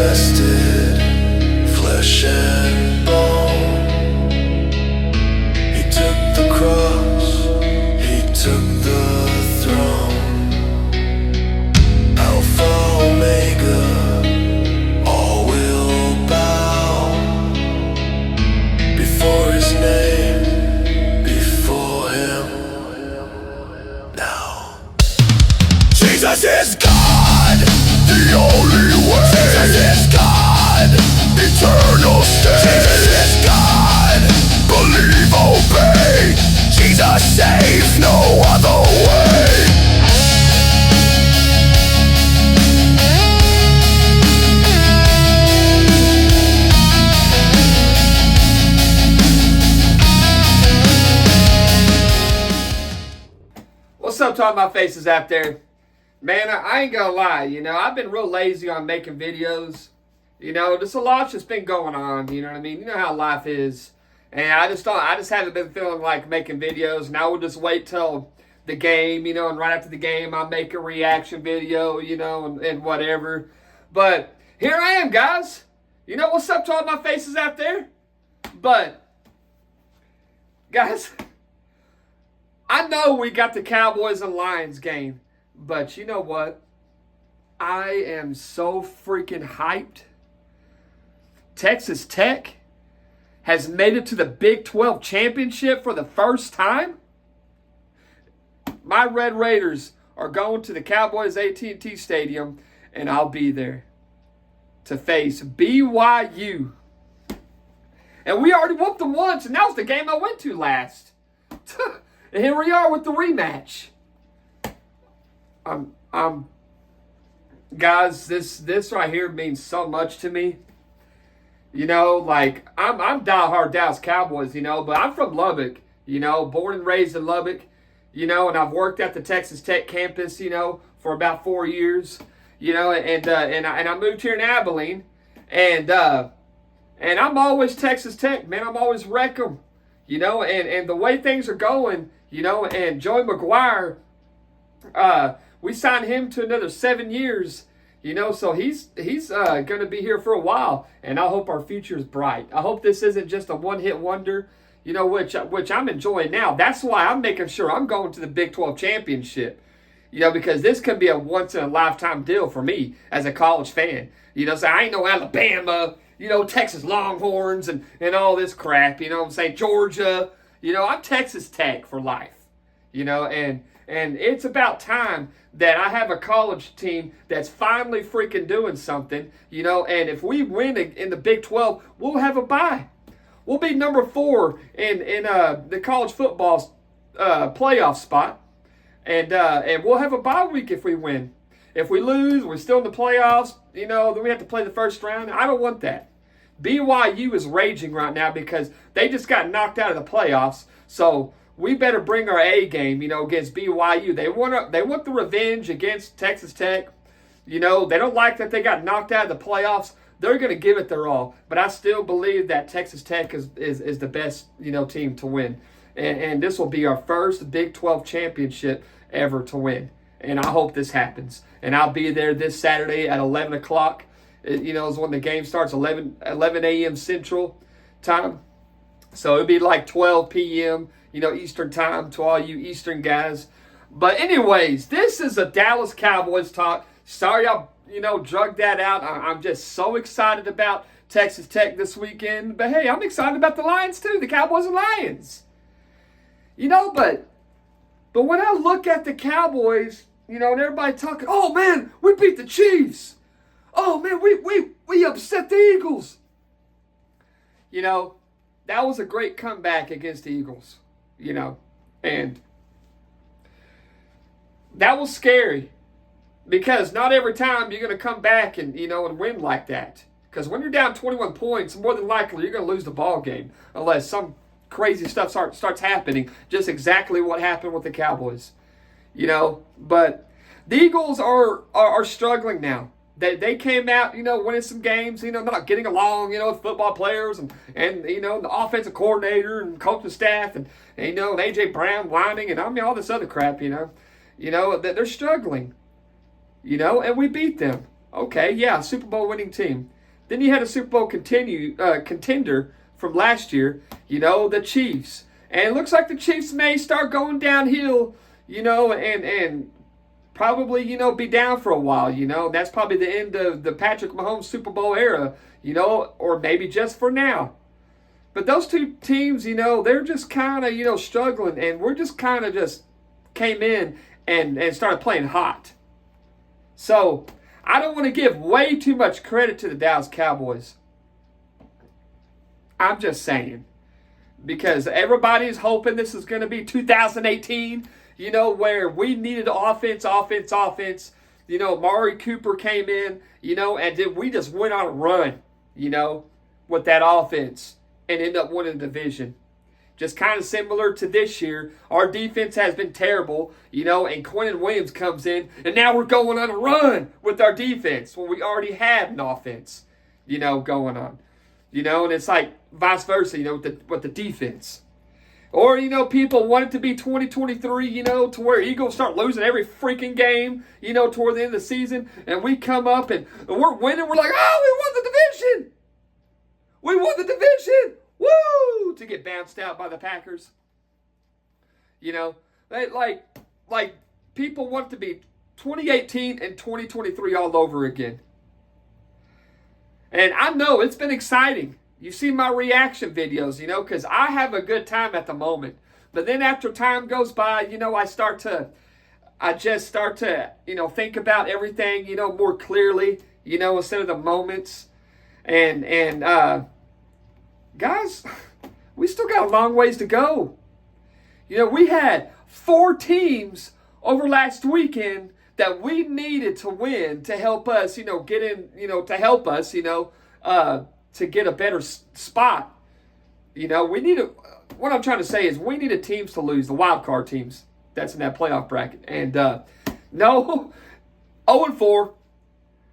manifested flesh and bone. He took the cross, he took the throne. Alpha, Omega, all will bow before his name, before him now. Jesus is God, the only way. Jesus is God, eternal state. Jesus is God, believe, obey. Jesus saves, no other way. What's up to all my faces out there? Man, I ain't gonna lie, I've been real lazy on making videos. Just a lot's just been going on, you know what I mean? You know how life is. And I just haven't been feeling like making videos, and I will just wait till the game, and right after the game I'll make a reaction video, and whatever. But here I am, guys. What's up to all my faces out there? But, guys, I know we got the Cowboys and Lions game. But you know what? I am so freaking hyped. Texas Tech has made it to the Big 12 championship for the first time. My Red Raiders are going to the Cowboys AT&T Stadium, and I'll be there to face BYU. And we already whooped them once, and that was the game I went to last. And here we are with the rematch. Guys, this right here means so much to me. I'm diehard Dallas Cowboys, but I'm from Lubbock, born and raised in Lubbock, and I've worked at the Texas Tech campus, for about 4 years, and I moved here in Abilene, and I'm always Texas Tech, man. I'm always wreck 'em, and the way things are going, and Joey McGuire, we signed him to another 7 years, so he's going to be here for a while, and I hope our future is bright. I hope this isn't just a one-hit wonder, which I'm enjoying now. That's why I'm making sure I'm going to the Big 12 championship, because this could be a once-in-a-lifetime deal for me as a college fan. So I ain't no Alabama, Texas Longhorns and all this crap, what I'm saying, Georgia, I'm Texas Tech for life, and it's about time that I have a college team that's finally freaking doing something, and if we win in the Big 12, we'll have a bye. We'll be number 4 in the college football playoff spot, and we'll have a bye week if we win. If we lose, we're still in the playoffs, then we have to play the first round. I don't want that. BYU is raging right now because they just got knocked out of the playoffs, so we better bring our A game, against BYU. They want the revenge against Texas Tech. They don't like that they got knocked out of the playoffs. They're going to give it their all. But I still believe that Texas Tech is the best, team to win. And this will be our first Big 12 championship ever to win. And I hope this happens. And I'll be there this Saturday at 11 o'clock. Is when the game starts, 11 a.m. Central time. So it'll be like 12 p.m., Eastern time to all you Eastern guys. But anyways, this is a Dallas Cowboys talk. Sorry I, drug that out. I'm just so excited about Texas Tech this weekend. But hey, I'm excited about the Lions too, the Cowboys and Lions. But when I look at the Cowboys, and everybody talking, oh man, we beat the Chiefs. Oh man, we upset the Eagles. That was a great comeback against the Eagles. And that was scary because not every time you're going to come back and, and win like that. Because when you're down 21 points, more than likely you're going to lose the ball game unless some crazy stuff starts happening, just exactly what happened with the Cowboys. But the Eagles are struggling now. They came out, winning some games, not getting along, with football players and the offensive coordinator and coaching staff and A.J. Brown whining and all this other crap, that they're struggling, and we beat them. Okay, yeah, Super Bowl winning team. Then you had a Super Bowl contender from last year, the Chiefs. And it looks like the Chiefs may start going downhill, and probably, be down for a while, That's probably the end of the Patrick Mahomes Super Bowl era, or maybe just for now. But those two teams, they're just kind of, struggling, and we're just kind of just came in and started playing hot. So I don't want to give way too much credit to the Dallas Cowboys. I'm just saying. Because everybody's hoping this is going to be 2018, where we needed offense. Mari Cooper came in, and then we just went on a run, with that offense and ended up winning the division. Just kind of similar to this year. Our defense has been terrible, and Quentin Williams comes in, and now we're going on a run with our defense when we already had an offense, going on. And it's like vice versa, with the defense. Or, people want it to be 2023, to where Eagles start losing every freaking game, toward the end of the season, and we come up and we're winning. We're like, oh, we won the division. We won the division. Woo! To get bounced out by the Packers. Like people want it to be 2018 and 2023 all over again. And I know it's been exciting. You see my reaction videos, because I have a good time at the moment. But then after time goes by, I just start to, think about everything, more clearly, instead of the moments. And guys, we still got a long ways to go. We had 4 teams over last weekend that we needed to win to help us, get in, to help us, to get a better spot. What I'm trying to say is we needed teams to lose, the wild card teams that's in that playoff bracket. And no, 0-4.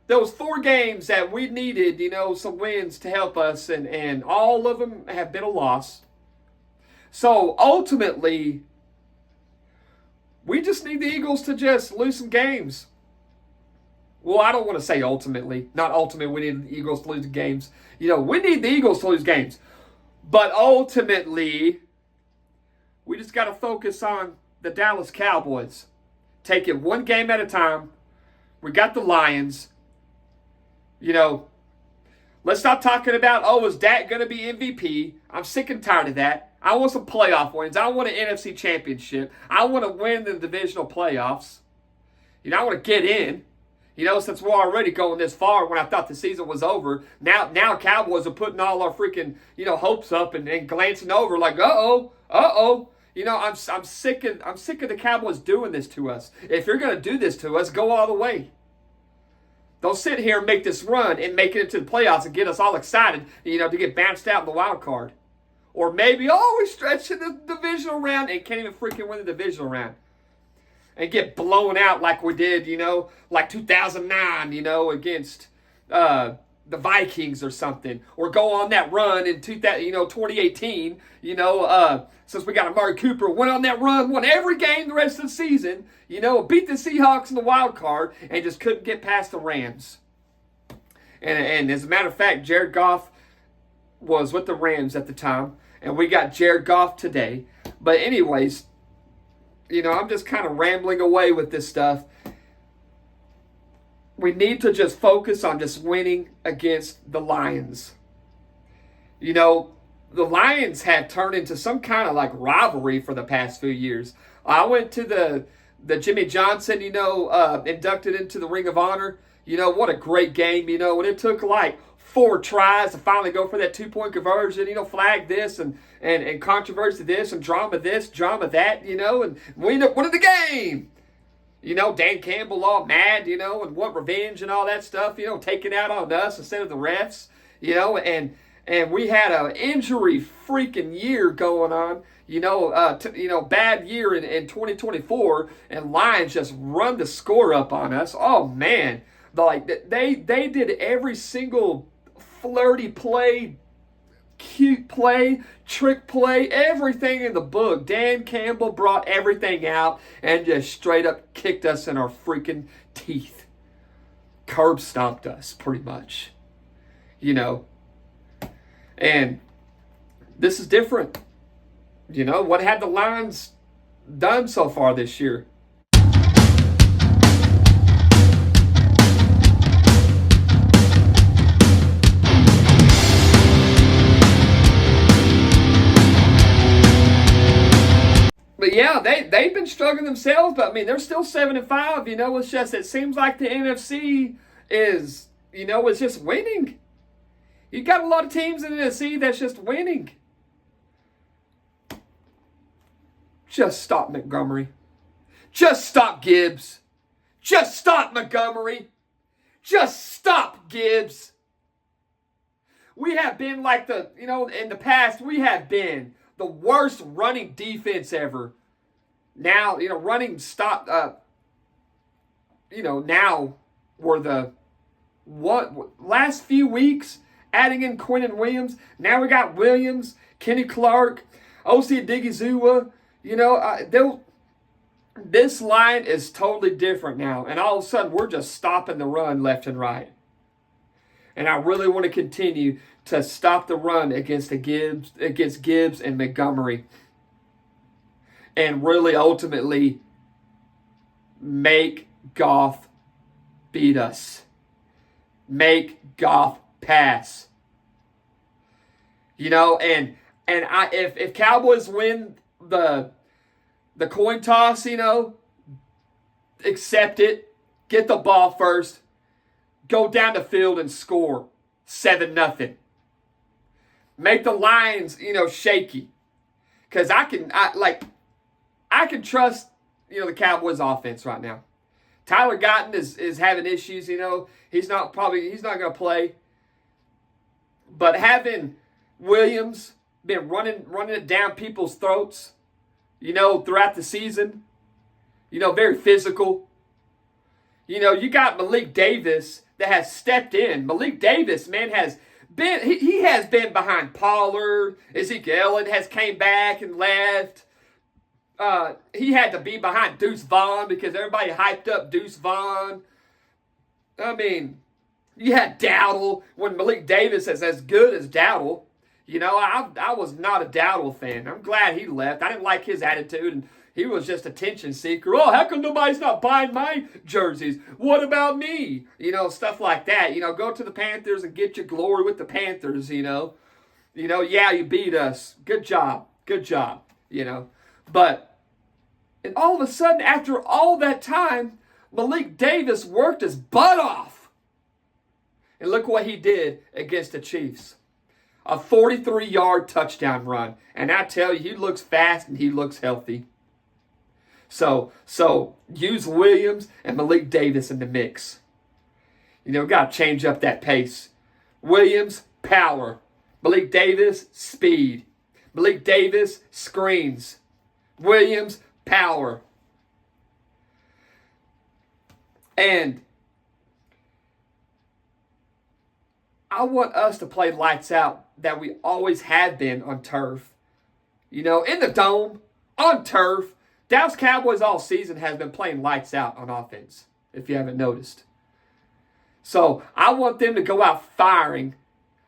There was 4 games that we needed, some wins to help us, and all of them have been a loss. So ultimately, we just need the Eagles to just lose some games. Well, I don't want to say ultimately. Not ultimately, we need the Eagles to lose games. We need the Eagles to lose games. But ultimately, we just got to focus on the Dallas Cowboys. Take it one game at a time. We got the Lions. Let's stop talking about, is Dak going to be MVP? I'm sick and tired of that. I want some playoff wins. I want an NFC championship. I want to win the divisional playoffs. I want to get in. Since we're already going this far when I thought the season was over, now Cowboys are putting all our freaking, hopes up and glancing over like, uh-oh. I'm sick of the Cowboys doing this to us. If you're going to do this to us, go all the way. Don't sit here and make this run and make it into the playoffs and get us all excited, to get bounced out in the wild card. Or maybe, we stretch in the divisional round and can't even freaking win the divisional round. And get blown out like we did, like 2009, against the Vikings or something. Or go on that run in 2018, since we got Amari Cooper, went on that run, won every game the rest of the season, beat the Seahawks in the wild card, and just couldn't get past the Rams. And as a matter of fact, Jared Goff was with the Rams at the time, and we got Jared Goff today. But anyways, I'm just kind of rambling away with this stuff. We need to just focus on just winning against the Lions. The Lions have turned into some kind of like rivalry for the past few years. I went to the Jimmy Johnson, inducted into the Ring of Honor. What a great game, and it took like 4 tries to finally go for that 2-point conversion, flag this and controversy this and drama this, drama that, and we end up winning the game. Dan Campbell all mad, and want revenge and all that stuff, taking out on us instead of the refs, and we had an injury freaking year going on, bad year in 2024, and Lions just run the score up on us. Oh man, they did every single flirty play, cute play, trick play, everything in the book. Dan Campbell brought everything out and just straight up kicked us in our freaking teeth. Curb stomped us, pretty much. you know. And this is different. You know, what have the Lions done so far this year? But yeah, they've been struggling themselves, but I mean they're still 7-5. You know, it's just it seems like the NFC is, you know, it's just winning. You got a lot of teams in the NFC that's just winning. Just stop Montgomery. Just stop Gibbs. Just stop Montgomery. Just stop Gibbs. We have been like in the past, we have been the worst running defense ever. Now, running stop, now we're the last few weeks adding in Quinnen Williams. Now we got Williams, Kenny Clark, O.C. Odighizuwa. This line is totally different now. And all of a sudden, we're just stopping the run left and right. And I really want to continue to stop the run against Gibbs and Montgomery. And really ultimately make Goff beat us. Make Goff pass. If Cowboys win the coin toss, accept it, get the ball first, go down the field and score 7-0. Make the Lions, shaky. Because I can trust, the Cowboys offense right now. Tyler Guyton is having issues, he's not going to play. But having Williams been running it down people's throats, throughout the season, very physical. You got Malik Davis that has stepped in. Malik Davis, man, has been he has been behind Pollard. Ezekiel Elliott has came back and left. He had to be behind Deuce Vaughn because everybody hyped up Deuce Vaughn. I mean, you had Dowdle when Malik Davis is as good as Dowdle. I was not a Dowdle fan. I'm glad he left. I didn't like his attitude, and he was just attention seeker. Oh, how come nobody's not buying my jerseys? What about me? Stuff like that. Go to the Panthers and get your glory with the Panthers, yeah, you beat us. Good job. But, and all of a sudden, after all that time, Malik Davis worked his butt off. And look what he did against the Chiefs. A 43-yard touchdown run. And I tell you, he looks fast and he looks healthy. So use Williams and Malik Davis in the mix. Got to change up that pace. Williams, power. Malik Davis, speed. Malik Davis, screens. Williams, power. And I want us to play lights out that we always have been on turf. In the dome, on turf. Dallas Cowboys all season has been playing lights out on offense, if you haven't noticed. So I want them to go out firing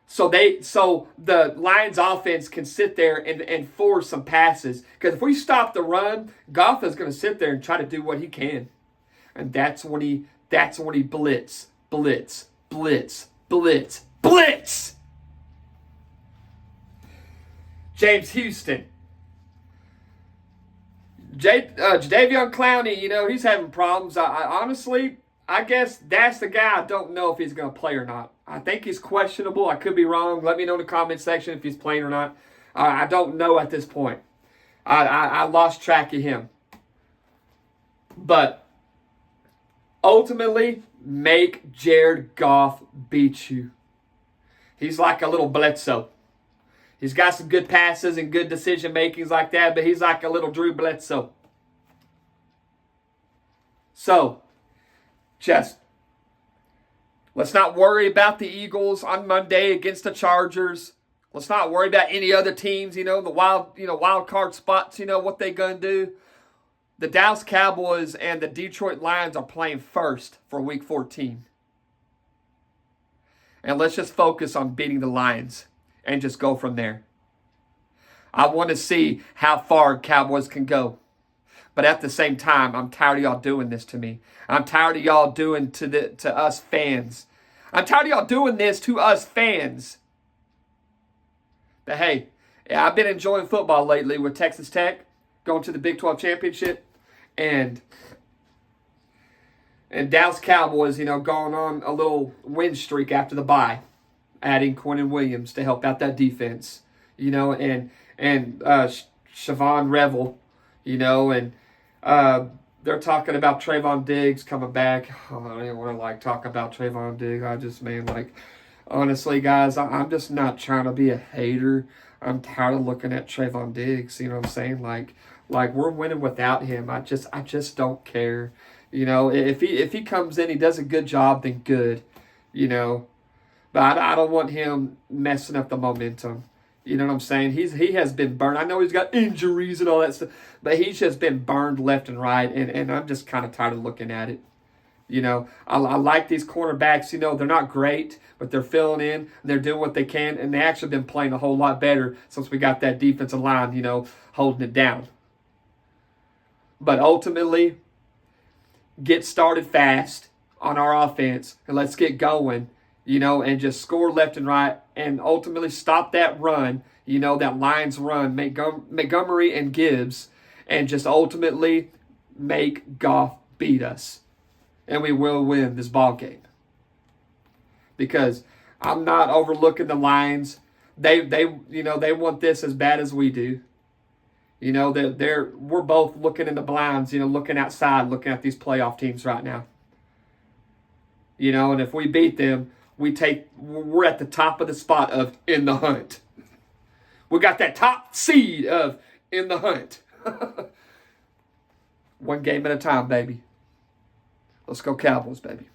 so the Lions offense can sit there and force some passes. Because if we stop the run, Goff is going to sit there and try to do what he can. And that's when he blitz. James Houston. Jadeveon Clowney, he's having problems. I honestly, I guess that's the guy I don't know if he's going to play or not. I think he's questionable. I could be wrong. Let me know in the comment section if he's playing or not. I don't know at this point. I lost track of him. But ultimately, make Jared Goff beat you. He's like a little Bledsoe. He's got some good passes and good decision makings like that, but he's like a little Drew Bledsoe. So, let's not worry about the Eagles on Monday against the Chargers. Let's not worry about any other teams, the wild card spots, what they gonna do. The Dallas Cowboys and the Detroit Lions are playing first for Week 14. And let's just focus on beating the Lions and just go from there. I want to see how far Cowboys can go. But at the same time, I'm tired of y'all doing this to me. I'm tired of y'all doing to us fans. I'm tired of y'all doing this to us fans. But hey, yeah, I've been enjoying football lately with Texas Tech going to the Big 12 championship, and Dallas Cowboys, going on a little win streak after the bye, adding Quinnen Williams to help out that defense, and Siobhan Revel, and they're talking about Trayvon Diggs coming back. Oh, I don't even want to talk about Trayvon Diggs. Honestly, guys, I'm just not trying to be a hater. I'm tired of looking at Trayvon Diggs. You know what I'm saying? Like we're winning without him. I just don't care. If he comes in, he does a good job, then good. But I don't want him messing up the momentum. You know what I'm saying? He has been burned. I know he's got injuries and all that stuff, but he's just been burned left and right, and I'm just kind of tired of looking at it. I like these cornerbacks. They're not great, but they're filling in, and they're doing what they can, and they actually been playing a whole lot better since we got that defensive line, holding it down. But ultimately, get started fast on our offense, and let's get going, and just score left and right, and ultimately stop that run, that Lions run, Montgomery and Gibbs, and just ultimately make Goff beat us. And we will win this ball game. Because I'm not overlooking the Lions. They want this as bad as we do. We're both looking in the blinds, looking outside, looking at these playoff teams right now. And if we beat them, we're at the top of the spot of in the hunt. We got that top seed of in the hunt. One game at a time, baby. Let's go Cowboys, baby.